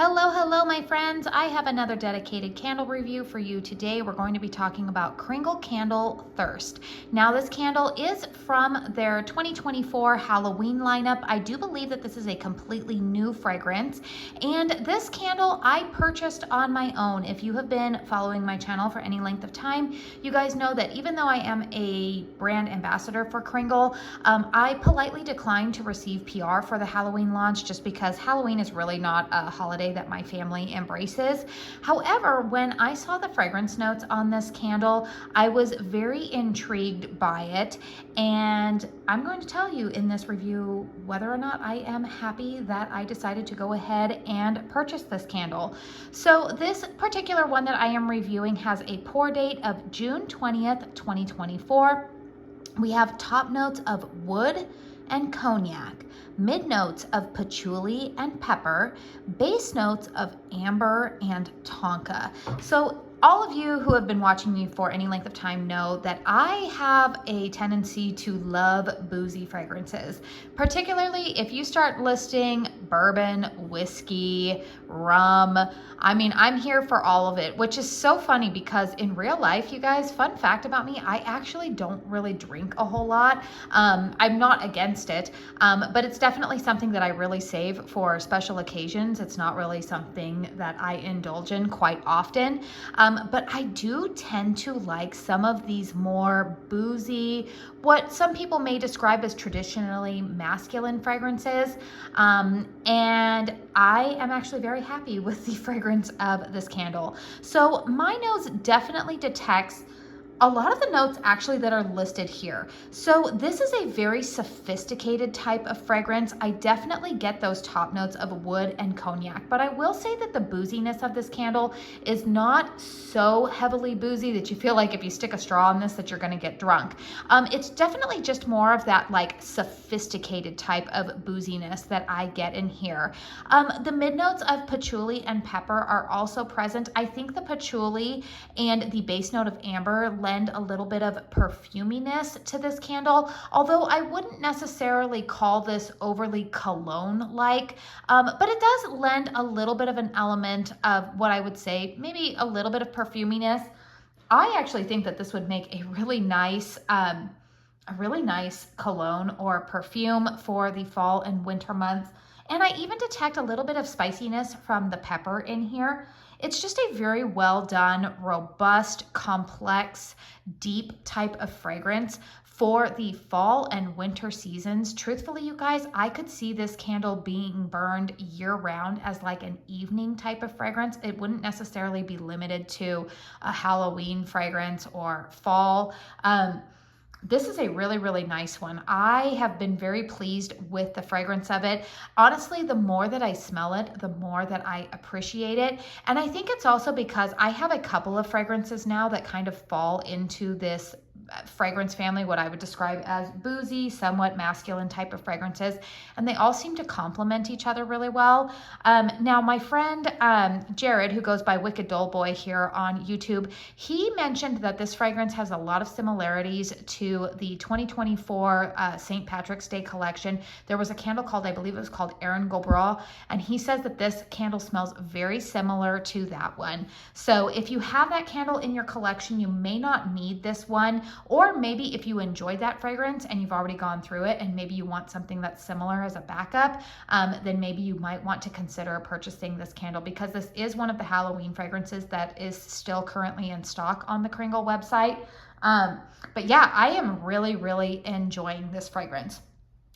Hello, hello, my friends. I have another dedicated candle review for you today. We're going to be talking about KRINGLE Candle Thirst. Now, this candle is from their 2024 Halloween lineup. I do believe that this is a completely new fragrance, and this candle I purchased on my own. If you have been following my channel for any length of time, you guys know that even though I am a brand ambassador for KRINGLE, I politely declined to receive PR for the Halloween launch just because Halloween is really not a holiday that my family embraces. However, when I saw the fragrance notes on this candle, I was very intrigued by it, and I'm going to tell you in this review whether or not I am happy that I decided to go ahead and purchase this candle. So this particular one that I am reviewing has a pour date of June 20th, 2024. We have top notes of wood and cognac, mid notes of patchouli and pepper, base notes of amber and tonka. So all of you who have been watching me for any length of time know that I have a tendency to love boozy fragrances, particularly if you start listing bourbon, whiskey, rum. I mean, I'm here for all of it, which is so funny because in real life, you guys, fun fact about me, I actually don't really drink a whole lot. I'm not against it, but it's definitely something that I really save for special occasions. It's not really something that I indulge in quite often. But I do tend to like some of these more boozy, what some people may describe as traditionally masculine fragrances. And I am actually very happy with the fragrance of this candle. So my nose definitely detects a lot of the notes actually that are listed here. So this is a very sophisticated type of fragrance. I definitely get those top notes of wood and cognac, but I will say that the booziness of this candle is not so heavily boozy that you feel like if you stick a straw in this that you're gonna get drunk. It's definitely just more of that like sophisticated type of booziness that I get in here. The mid notes of patchouli and pepper are also present. I think the patchouli and the base note of amber lend a little bit of perfuminess to this candle, although I wouldn't necessarily call this overly cologne-like, but it does lend a little bit of an element of what I would say, maybe a little bit of perfuminess. I actually think that this would make a really nice cologne or perfume for the fall and winter months. And I even detect a little bit of spiciness from the pepper in here. It's just a very well done, robust, complex, deep type of fragrance for the fall and winter seasons. Truthfully, you guys, I could see this candle being burned year round as like an evening type of fragrance. It wouldn't necessarily be limited to a Halloween fragrance or fall. This is a really, really nice one. I have been very pleased with the fragrance of it. Honestly, the more that I smell it, the more that I appreciate it. And I think it's also because I have a couple of fragrances now that kind of fall into this fragrance family, what I would describe as boozy, somewhat masculine type of fragrances, and they all seem to complement each other really well. Now, my friend Jared, who goes by Wicked Doll Boy here on YouTube, he mentioned that this fragrance has a lot of similarities to the 2024 St. Patrick's Day collection. There was a candle called, I believe it was called Erin Gobra, and he says that this candle smells very similar to that one. So if you have that candle in your collection, you may not need this one. Or maybe if you enjoyed that fragrance and you've already gone through it and maybe you want something that's similar as a backup, then maybe you might want to consider purchasing this candle because this is one of the Halloween fragrances that is still currently in stock on the KRINGLE website. But yeah, I am really, really enjoying this fragrance.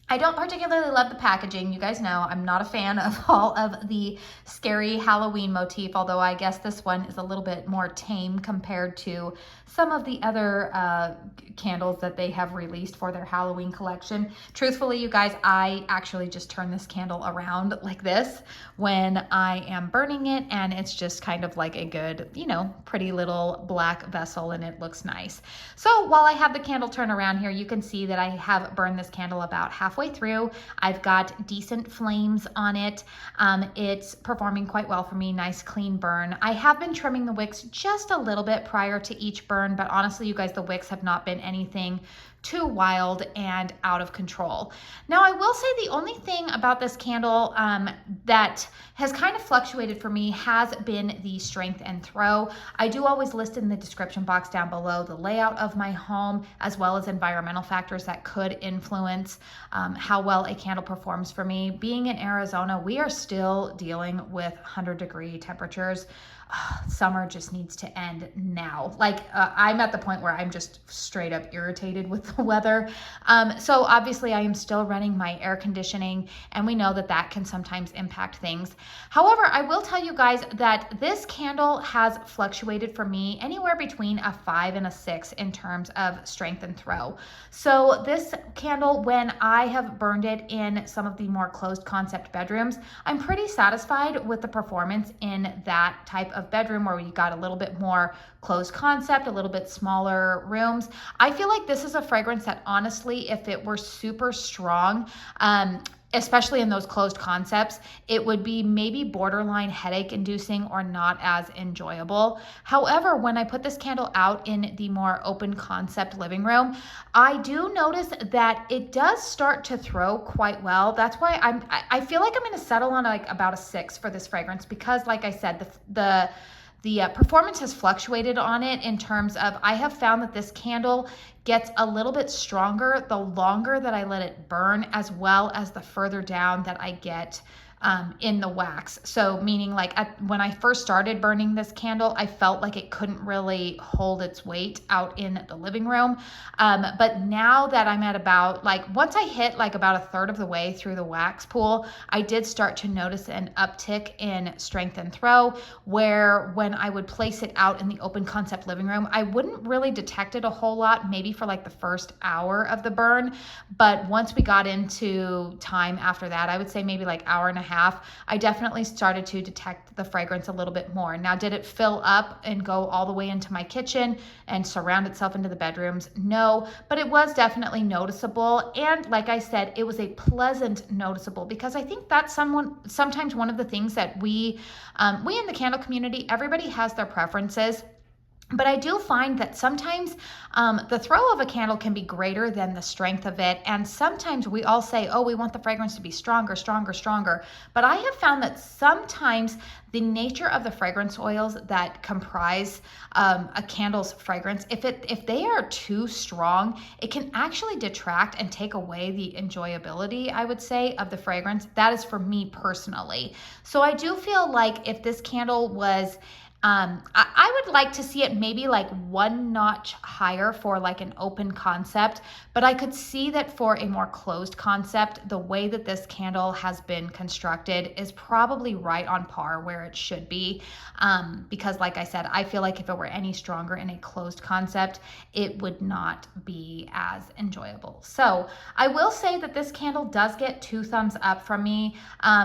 I don't particularly love the packaging. You guys know I'm not a fan of all of the scary Halloween motif, although I guess this one is a little bit more tame compared to some of the other candles that they have released for their Halloween collection. Truthfully, you guys, I actually just turn this candle around like this when I am burning it, and it's just kind of like a good, you know, pretty little black vessel, and it looks nice. So while I have the candle turned around here, you can see that I have burned this candle about halfway through. I've got decent flames on it. It's performing quite well for me. Nice clean burn. I have been trimming the wicks just a little bit prior to each burn, but honestly, you guys, the wicks have not been anything too wild and out of control. Now, I will say the only thing about this candle that has kind of fluctuated for me has been the strength and throw. I do always list in the description box down below the layout of my home, as well as environmental factors that could influence how well a candle performs for me. Being in Arizona, we are still dealing with 100-degree temperatures. Summer just needs to end now. Like I'm at the point where I'm just straight up irritated with the weather. So obviously I am still running my air conditioning, and we know that that can sometimes impact things. However, I will tell you guys that this candle has fluctuated for me anywhere between a 5 and a 6 in terms of strength and throw. So this candle, when I have burned it in some of the more closed concept bedrooms, I'm pretty satisfied with the performance in that type of bedroom where we got a little bit more closed concept, a little bit smaller rooms. I feel like this is a fragrance that honestly, if it were super strong, especially in those closed concepts, it would be maybe borderline headache inducing or not as enjoyable. However, when I put this candle out in the more open concept living room, I do notice that it does start to throw quite well. That's why I feel like I'm going to settle on like about a 6 for this fragrance, because like I said, the performance has fluctuated on it in terms of, I have found that this candle gets a little bit stronger the longer that I let it burn, as well as the further down that I get in the wax. So meaning like when I first started burning this candle, I felt like it couldn't really hold its weight out in the living room. But now that I'm at about once I hit like about a third of the way through the wax pool, I did start to notice an uptick in strength and throw, where when I would place it out in the open concept living room, I wouldn't really detect it a whole lot, maybe for like the first hour of the burn. But once we got into time after that, I would say maybe like hour and a half, I definitely started to detect the fragrance a little bit more. Now, did it fill up and go all the way into my kitchen and surround itself into the bedrooms? No, but it was definitely noticeable. And like I said, it was a pleasant noticeable, because I think that's sometimes one of the things that we in the candle community, everybody has their preferences. But I do find that sometimes the throw of a candle can be greater than the strength of it. And sometimes we all say, oh, we want the fragrance to be stronger, stronger, stronger. But I have found that sometimes the nature of the fragrance oils that comprise a candle's fragrance, if they are too strong, it can actually detract and take away the enjoyability, I would say, of the fragrance. That is for me personally. So I do feel like if this candle was I would like to see it maybe like one notch higher for like an open concept, but I could see that for a more closed concept, the way that this candle has been constructed is probably right on par where it should be. Because like I said, I feel like if it were any stronger in a closed concept, it would not be as enjoyable. So I will say that this candle does get 2 thumbs up from me,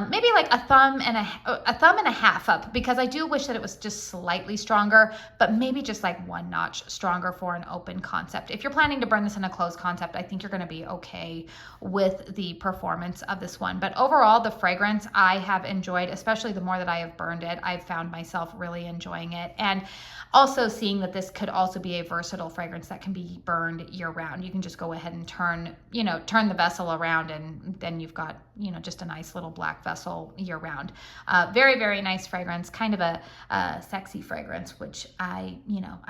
maybe like a thumb and a half up, because I do wish that it was just slightly stronger, but maybe just like 1 notch stronger for an open concept. If you're planning to burn this in a closed concept, I think you're going to be okay with the performance of this one. But overall, the fragrance I have enjoyed, especially the more that I have burned it, I've found myself really enjoying it. And also seeing that this could also be a versatile fragrance that can be burned year round. You can just go ahead and turn the vessel around, and then you've got, just a nice little black vessel year round. Very, very nice fragrance, kind of a sexy fragrance, which I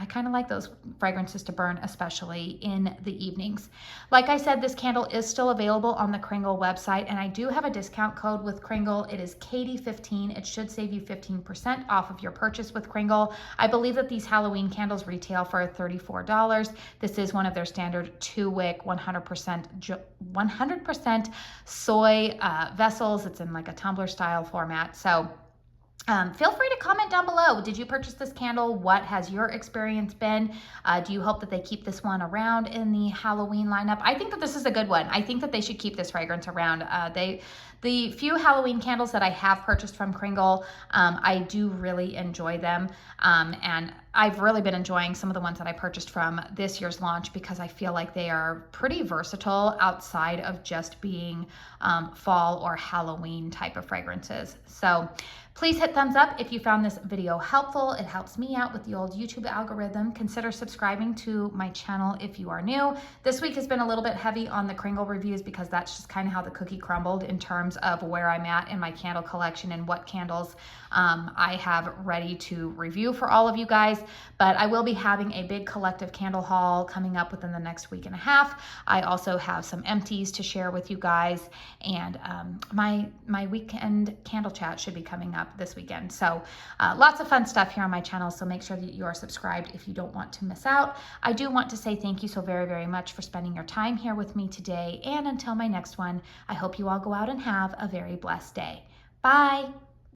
kind of like those fragrances to burn, especially in the evenings. Like I said, this candle is still available on the KRINGLE website, and I do have a discount code with KRINGLE. It is Katie15. It should save you 15% off of your purchase with KRINGLE. I believe that these Halloween candles retail for $34. This is one of their standard 2-wick 100% soy vessels. It's in like a tumbler style format. So feel free to comment down below. Did you purchase this candle? What has your experience been? Do you hope that they keep this one around in the Halloween lineup? I think that this is a good one. I think that they should keep this fragrance around. The few Halloween candles that I have purchased from KRINGLE, I do really enjoy them. And I've really been enjoying some of the ones that I purchased from this year's launch, because I feel like they are pretty versatile outside of just being fall or Halloween type of fragrances. So Please hit thumbs up if you found this video helpful. It helps me out with the old YouTube algorithm. Consider subscribing to my channel if you are new. This week has been a little bit heavy on the Kringle reviews because that's just kind of how the cookie crumbled in terms of where I'm at in my candle collection and what candles I have ready to review for all of you guys. But I will be having a big collective candle haul coming up within the next week and a half. I also have some empties to share with you guys, and my weekend candle chat should be coming up this weekend. So lots of fun stuff here on my channel, so make sure that you are subscribed if you don't want to miss out. I do want to say thank you so very, very much for spending your time here with me today, and until my next one, I hope you all go out and have a very blessed day. Bye.